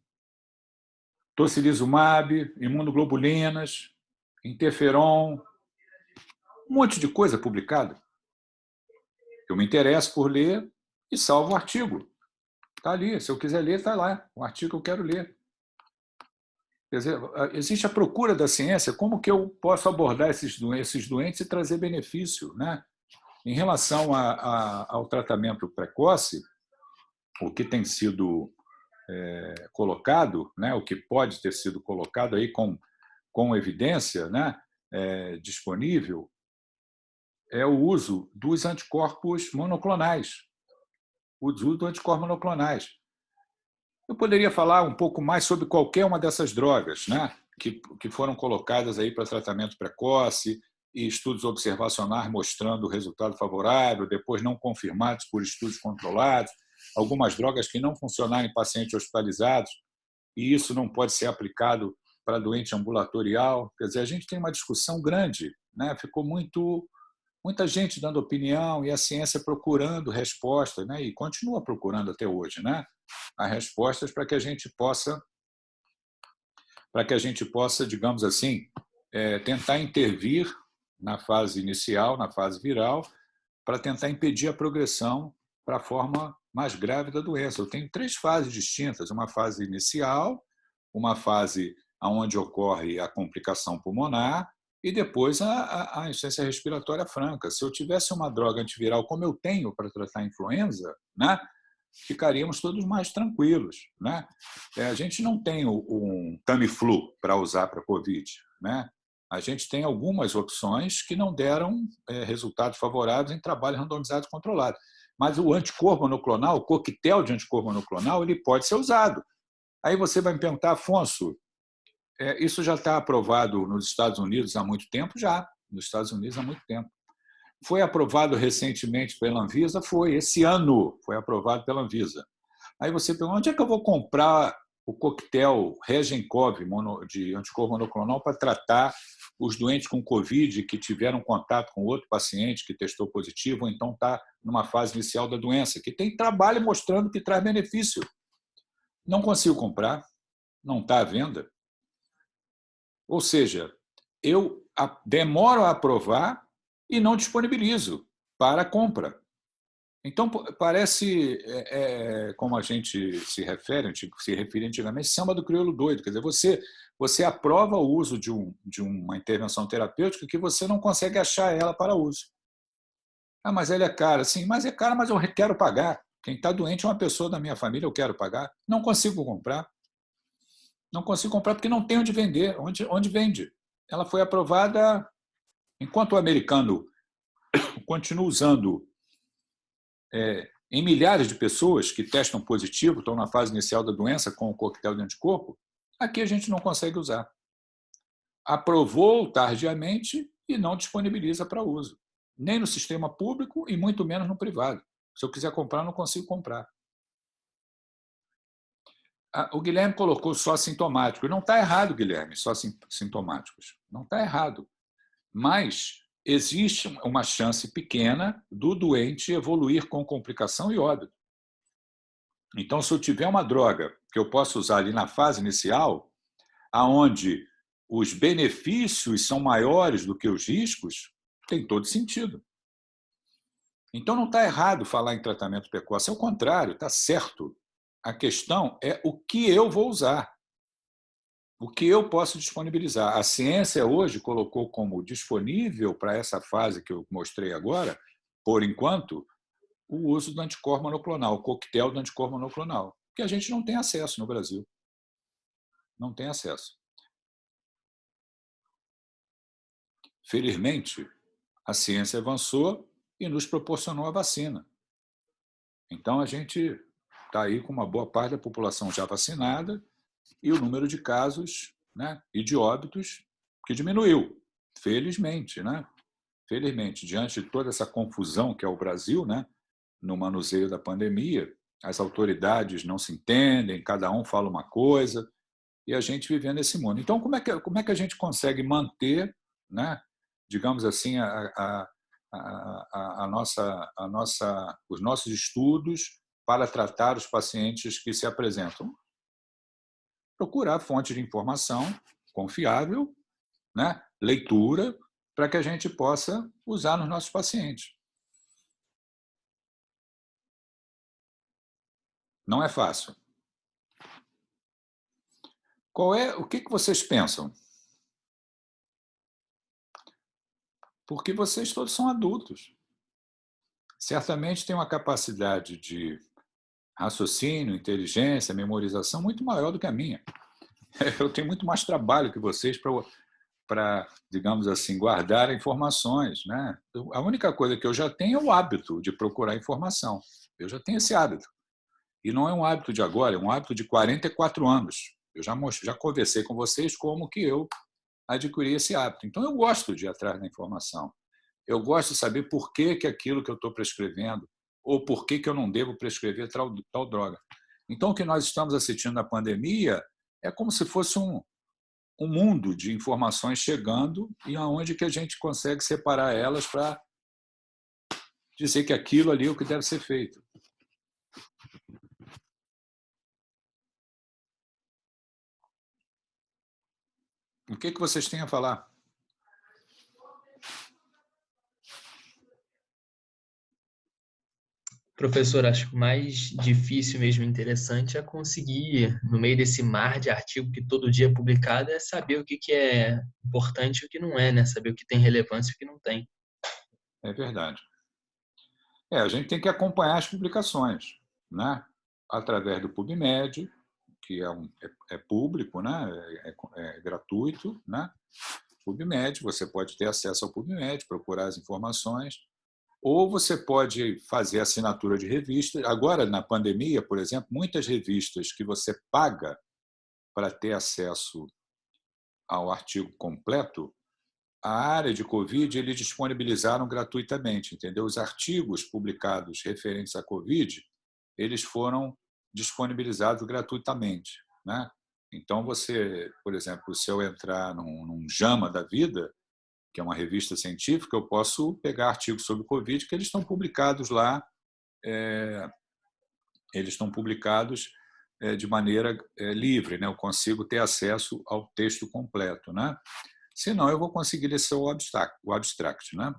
tocilizumab, imunoglobulinas, interferon, um monte de coisa publicada. Eu me interesso por ler e salvo o artigo. Está ali, se eu quiser ler, está lá, o artigo que eu quero ler. Quer dizer, existe a procura da ciência, como que eu posso abordar esses doentes e trazer benefício? Né? Em relação ao tratamento precoce, o que tem sido colocado, né, o que pode ter sido colocado aí com evidência, né, disponível, é o uso dos anticorpos monoclonais. O uso dos anticorpos monoclonais. Eu poderia falar um pouco mais sobre qualquer uma dessas drogas, né, que foram colocadas aí para tratamento precoce e estudos observacionais mostrando resultado favorável, depois não confirmados por estudos controlados, algumas drogas que não funcionaram em pacientes hospitalizados, e isso não pode ser aplicado para doente ambulatorial. Quer dizer, a gente tem uma discussão grande, né? Ficou muita gente dando opinião e a ciência procurando respostas, né? E continua procurando até hoje, né? As respostas para que a gente possa, digamos assim, tentar intervir na fase inicial, na fase viral, para tentar impedir a progressão para a forma mais grave da doença. Eu tenho 3 fases distintas: uma fase inicial, uma fase onde ocorre a complicação pulmonar e depois a insuficiência respiratória franca. Se eu tivesse uma droga antiviral como eu tenho para tratar a influenza, né, ficaríamos todos mais tranquilos. Né? A gente não tem um Tamiflu para usar para a Covid. Né? A gente tem algumas opções que não deram resultados favoráveis em trabalho randomizado controlado. Mas o anticorpo monoclonal, o coquetel de anticorpo monoclonal, ele pode ser usado. Aí você vai me perguntar, Afonso, isso já está aprovado nos Estados Unidos há muito tempo? Já, nos Estados Unidos há muito tempo. Foi aprovado recentemente pela Anvisa? Foi, esse ano foi aprovado pela Anvisa. Aí você pergunta, onde é que eu vou comprar o coquetel Regencov de anticorpo monoclonal para tratar os doentes com Covid que tiveram contato com outro paciente que testou positivo ou então está numa fase inicial da doença, que tem trabalho mostrando que traz benefício? Não consigo comprar, não está à venda. Ou seja, eu demoro a aprovar e não disponibilizo para compra. Então, parece, como a gente se refere, se referia antigamente, samba do crioulo doido. Quer dizer, você aprova o uso de uma intervenção terapêutica que você não consegue achar ela para uso. Ah, mas ela é cara. Sim, mas é cara, mas eu quero pagar. Quem está doente é uma pessoa da minha família, eu quero pagar. Não consigo comprar. Não consigo comprar porque não tem onde vender. Onde vende? Ela foi aprovada enquanto o americano continua usando em milhares de pessoas que testam positivo, estão na fase inicial da doença com o coquetel de anticorpo, aqui a gente não consegue usar. Aprovou tardiamente e não disponibiliza para uso. Nem no sistema público e muito menos no privado. Se eu quiser comprar, não consigo comprar. O Guilherme colocou só sintomático. Não está errado, Guilherme, só sintomáticos. Não está errado. Mas existe uma chance pequena do doente evoluir com complicação e óbito. Então, se eu tiver uma droga que eu possa usar ali na fase inicial, aonde os benefícios são maiores do que os riscos, tem todo sentido. Então, não está errado falar em tratamento precoce, é o contrário, está certo. A questão é o que eu vou usar, o que eu posso disponibilizar. A ciência hoje colocou como disponível para essa fase que eu mostrei agora, por enquanto, o uso do anticorpo monoclonal, o coquetel do anticorpo monoclonal, que a gente não tem acesso no Brasil. Não tem acesso. Felizmente, a ciência avançou e nos proporcionou a vacina. Então, a gente está aí com uma boa parte da população já vacinada e o número de casos, né, e de óbitos que diminuiu, felizmente. Né? Felizmente, diante de toda essa confusão que é o Brasil, né, no manuseio da pandemia, as autoridades não se entendem, cada um fala uma coisa, e a gente vivendo nesse mundo. Então, como é que a gente consegue manter, né, digamos assim, os nossos estudos para tratar os pacientes que se apresentam? Procurar fonte de informação confiável, né, leitura, para que a gente possa usar nos nossos pacientes. Não é fácil. O que vocês pensam? Porque vocês todos são adultos. Certamente têm uma capacidade de raciocínio, inteligência, memorização muito maior do que a minha. Eu tenho muito mais trabalho que vocês para, digamos assim, guardar informações. Né? A única coisa que eu já tenho é o hábito de procurar informação. Eu já tenho esse hábito. E não é um hábito de agora, é um hábito de 44 anos. Eu já conversei com vocês como que eu adquiri esse hábito. Então, eu gosto de ir atrás da informação. Eu gosto de saber por que aquilo que eu estou prescrevendo ou por que eu não devo prescrever tal droga. Então, o que nós estamos assistindo na pandemia é como se fosse um mundo de informações chegando e aonde que a gente consegue separar elas para dizer que aquilo ali é o que deve ser feito. O que vocês têm a falar? Professor, acho que o mais difícil mesmo, interessante, é conseguir, no meio desse mar de artigo que todo dia é publicado, é saber o que é importante e o que não é, né? Saber o que tem relevância e o que não tem. É verdade. A gente tem que acompanhar as publicações, né? Através do PubMed, que é público, né? É gratuito, né? PubMed, você pode ter acesso ao PubMed, procurar as informações, ou você pode fazer assinatura de revistas. Agora, na pandemia, por exemplo, muitas revistas que você paga para ter acesso ao artigo completo, a área de Covid eles disponibilizaram gratuitamente, entendeu? Os artigos publicados referentes à Covid, eles foram disponibilizados gratuitamente, né? Então, você, por exemplo, se eu entrar num JAMA da vida, que é uma revista científica, eu posso pegar artigos sobre Covid que eles estão publicados lá, eles estão publicados de maneira livre, né? Eu consigo ter acesso ao texto completo, né? Senão, eu vou conseguir ler só o abstract, né?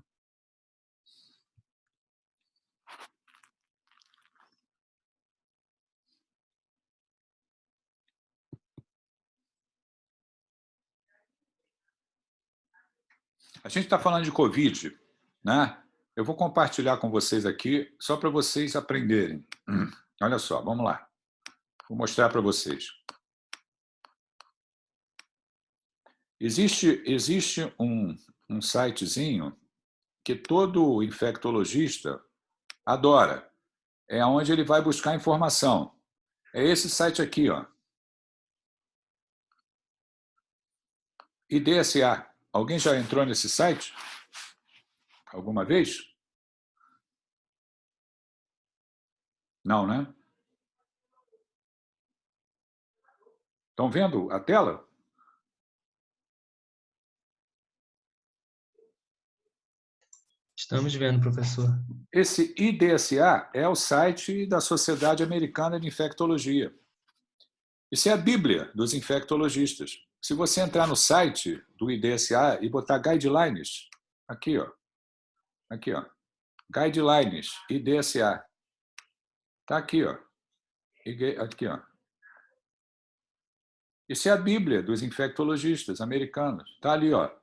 A gente está falando de Covid, né? Eu vou compartilhar com vocês aqui, só para vocês aprenderem. Olha só, vamos lá. Vou mostrar para vocês. Existe um sitezinho que todo infectologista adora. É onde ele vai buscar informação. É esse site aqui, ó. IDSA. Alguém já entrou nesse site? Alguma vez? Não, né? Estão vendo a tela? Estamos vendo, professor. Esse IDSA é o site da Sociedade Americana de Infectologia. Isso é a Bíblia dos infectologistas. Se você entrar no site do IDSA e botar guidelines, aqui, ó. Aqui, ó. Guidelines, IDSA. Está aqui, ó. Aqui, ó. Isso é a Bíblia dos infectologistas americanos. Está ali, ó.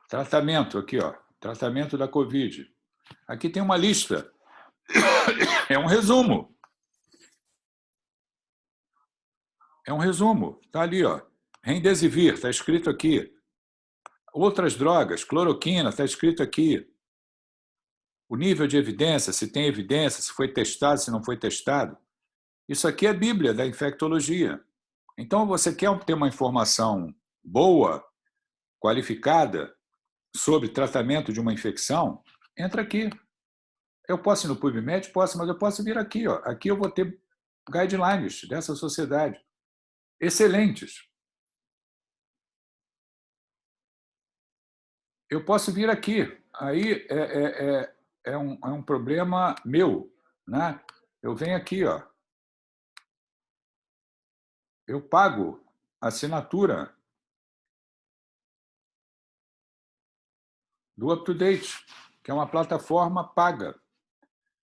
Tratamento, aqui, ó. Tratamento da Covid. Aqui tem uma lista. É um resumo. É um resumo. Está ali, ó. Remdesivir, está escrito aqui. Outras drogas, cloroquina, está escrito aqui. O nível de evidência, se tem evidência, se foi testado, se não foi testado. Isso aqui é a Bíblia da infectologia. Então, você quer ter uma informação boa, qualificada, sobre tratamento de uma infecção, entra aqui. Eu posso ir no PubMed? Posso, mas eu posso vir aqui. Ó. Aqui eu vou ter guidelines dessa sociedade. Excelentes. Eu posso vir aqui. Aí é um problema meu. Né? Eu venho aqui. Ó. Eu pago a assinatura do UpToDate, que é uma plataforma paga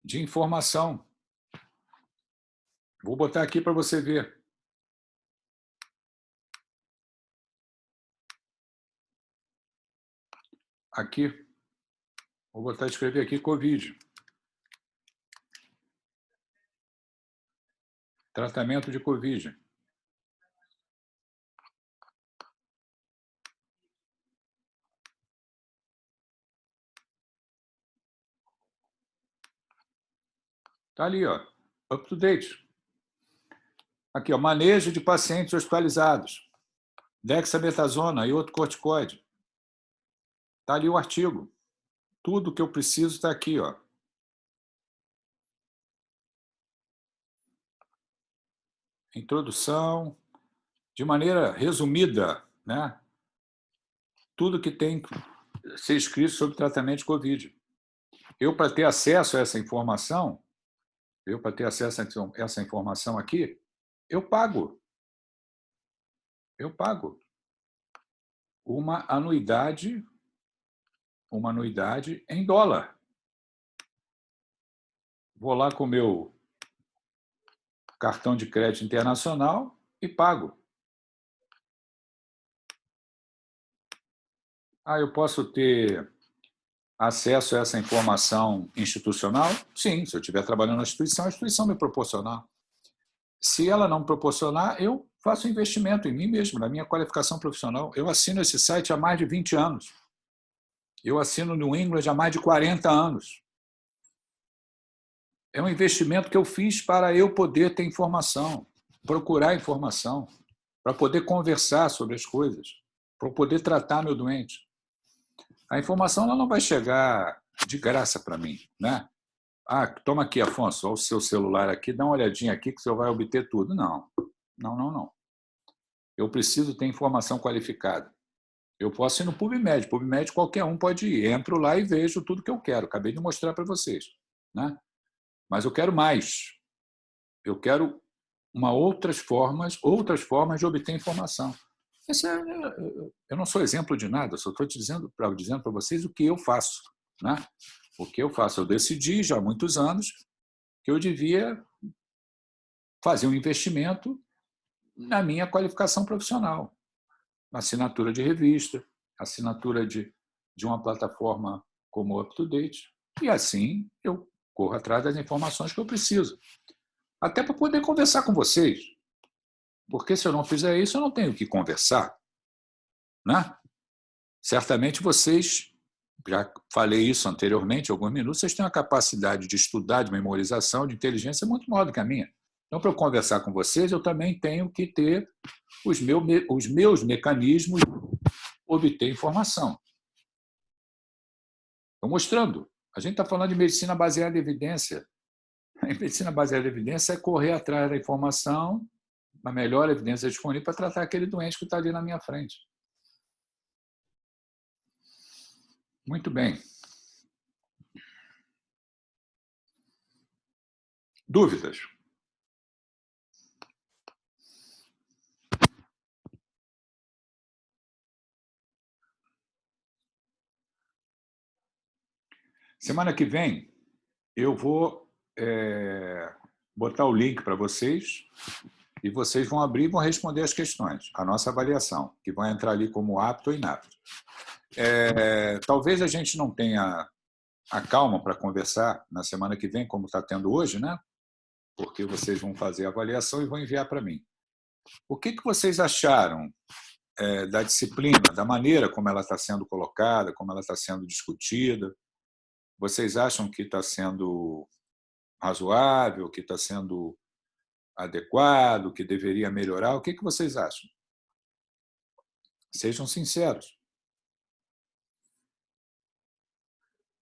de informação. Vou botar aqui para você ver. Aqui. Vou botar escrever aqui Covid. Tratamento de Covid. Está ali, ó. UpToDate. Aqui, ó, manejo de pacientes hospitalizados. Dexametasona e outro corticoide. Está ali o artigo. Tudo que eu preciso está aqui, ó. Introdução, de maneira resumida, né? Tudo que tem que ser escrito sobre tratamento de Covid. Eu, para ter acesso a essa informação, aqui, eu pago. Eu pago uma anuidade em dólar. Vou lá com o meu cartão de crédito internacional e pago. Eu posso ter acesso a essa informação institucional? Sim, se eu estiver trabalhando na instituição, a instituição me proporcionar. Se ela não proporcionar, eu faço investimento em mim mesmo, na minha qualificação profissional. Eu assino esse site há mais de 20 anos. Eu assino no New England há mais de 40 anos. É um investimento que eu fiz para eu poder ter informação, procurar informação, para poder conversar sobre as coisas, para poder tratar meu doente. A informação ela não vai chegar de graça para mim, né? Toma aqui, Afonso, olha o seu celular aqui, dá uma olhadinha aqui que você vai obter tudo. Não. Eu preciso ter informação qualificada. Eu posso ir no PubMed. PubMed qualquer um pode ir. Entro lá e vejo tudo que eu quero. Acabei de mostrar para vocês. Né? Mas eu quero mais. Eu quero outras formas de obter informação. Eu não sou exemplo de nada, só estou dizendo para vocês o que eu faço. Né? O que eu faço? Eu decidi já há muitos anos que eu devia fazer um investimento na minha qualificação profissional. Assinatura de revista, assinatura de uma plataforma como UpToDate. E assim eu corro atrás das informações que eu preciso. Até para poder conversar com vocês. Porque se eu não fizer isso, eu não tenho o que conversar. Né? Certamente vocês, já falei isso anteriormente, alguns minutos, vocês têm uma capacidade de estudar, de memorização, de inteligência muito maior do que a minha. Então, para eu conversar com vocês, eu também tenho que ter os meus mecanismos de obter informação. Estou mostrando. A gente está falando de medicina baseada em evidência. A medicina baseada em evidência é correr atrás da informação, a melhor evidência disponível para tratar aquele doente que está ali na minha frente. Muito bem. Dúvidas? Semana que vem, eu vou botar o link para vocês e vocês vão abrir e vão responder as questões, a nossa avaliação, que vai entrar ali como apto ou inapto. Talvez a gente não tenha a calma para conversar na semana que vem, como está tendo hoje, né? Porque vocês vão fazer a avaliação e vão enviar para mim. O que vocês acharam da disciplina, da maneira como ela está sendo colocada, como ela está sendo discutida? Vocês acham que está sendo razoável, que está sendo adequado, que deveria melhorar? O que vocês acham? Sejam sinceros.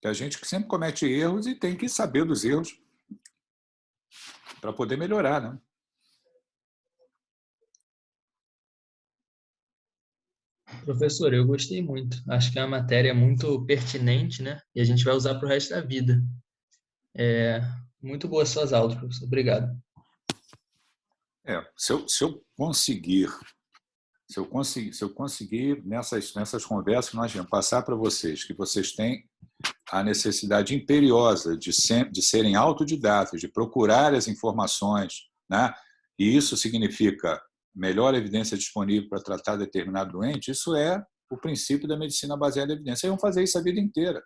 Tem gente que sempre comete erros e tem que saber dos erros para poder melhorar, né? Professor, eu gostei muito. Acho que é uma matéria muito pertinente, né? E a gente vai usar para o resto da vida. Muito boas suas aulas, professor. Obrigado. Se eu conseguir nessas conversas que nós vamos passar para vocês, que vocês têm a necessidade imperiosa de serem autodidatas, de procurar as informações, né? E isso significa melhor evidência disponível para tratar determinado doente, isso é o princípio da medicina baseada em evidência. E vão fazer isso a vida inteira.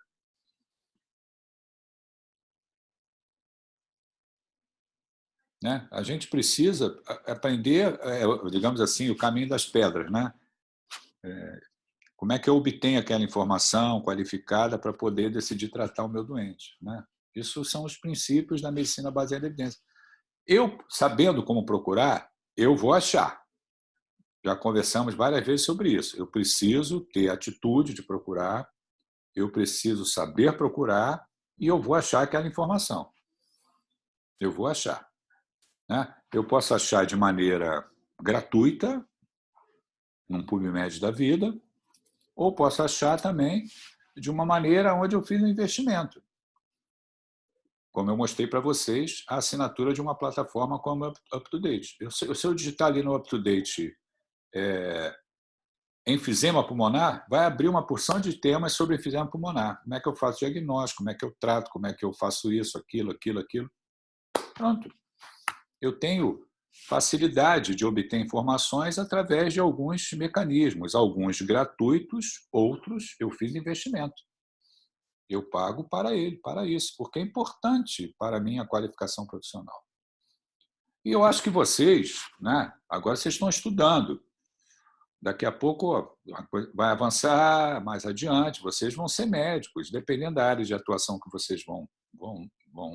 Né? A gente precisa aprender, digamos assim, o caminho das pedras. Né? Como é que eu obtenho aquela informação qualificada para poder decidir tratar o meu doente? Né? Isso são os princípios da medicina baseada em evidência. Eu, sabendo como procurar, eu vou achar. Já conversamos várias vezes sobre isso. Eu preciso ter atitude de procurar, eu preciso saber procurar e eu vou achar aquela informação. Eu vou achar. Né? Eu posso achar de maneira gratuita, num PubMed da vida, ou posso achar também de uma maneira onde eu fiz um investimento. Como eu mostrei para vocês, a assinatura de uma plataforma como UpToDate. Se eu digitar ali no UpToDate enfisema pulmonar, vai abrir uma porção de temas sobre enfisema pulmonar. Como é que eu faço diagnóstico, como é que eu trato, como é que eu faço isso, aquilo. Pronto. Eu tenho facilidade de obter informações através de alguns mecanismos, alguns gratuitos, outros eu fiz investimento. Eu pago para isso, porque é importante para a minha qualificação profissional. E eu acho que vocês, né, agora vocês estão estudando, daqui a pouco vai avançar mais adiante, vocês vão ser médicos, dependendo da área de atuação que vocês vão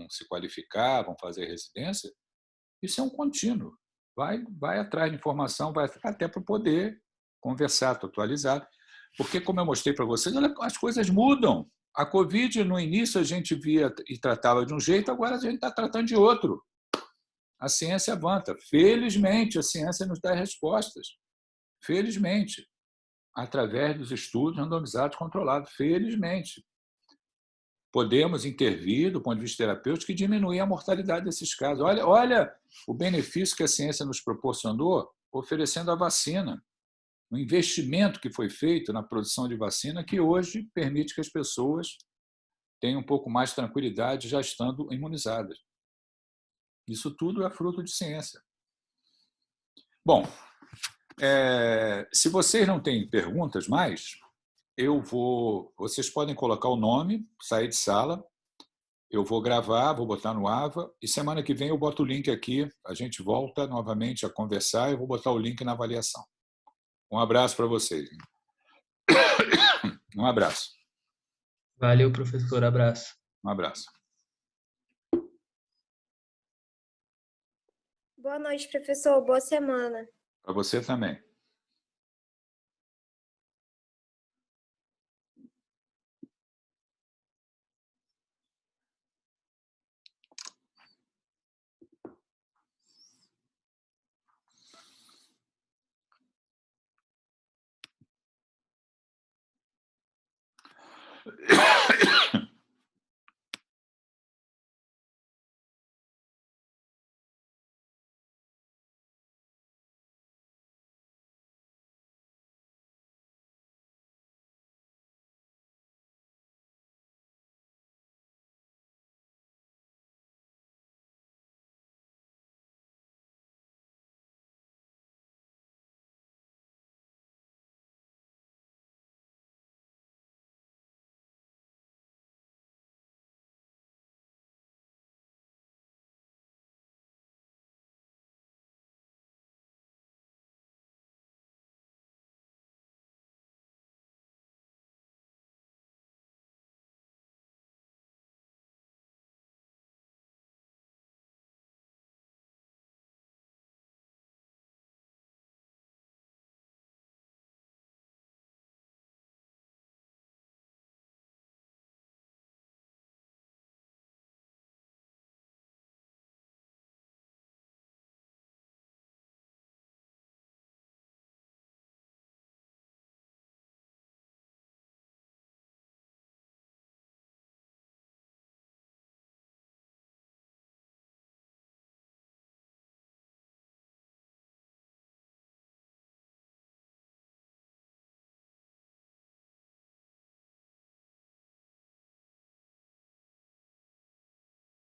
se qualificar, vão fazer residência, isso é um contínuo. Vai atrás de informação, vai até para poder conversar, atualizado. Porque, como eu mostrei para vocês, as coisas mudam. A Covid, no início, a gente via e tratava de um jeito, agora a gente está tratando de outro. A ciência avança. Felizmente, a ciência nos dá respostas. Felizmente. Através dos estudos randomizados controlados. Felizmente. Podemos intervir, do ponto de vista terapêutico, e diminuir a mortalidade desses casos. Olha o benefício que a ciência nos proporcionou oferecendo a vacina. O investimento que foi feito na produção de vacina que hoje permite que as pessoas tenham um pouco mais de tranquilidade já estando imunizadas. Isso tudo é fruto de ciência. Bom, Se vocês não têm perguntas mais, vocês podem colocar o nome, sair de sala, eu vou gravar, vou botar no AVA, e semana que vem eu boto o link aqui, a gente volta novamente a conversar, eu vou botar o link na avaliação. Um abraço para vocês. Um abraço. Valeu, professor. Abraço. Um abraço. Boa noite, professor. Boa semana. Para você também.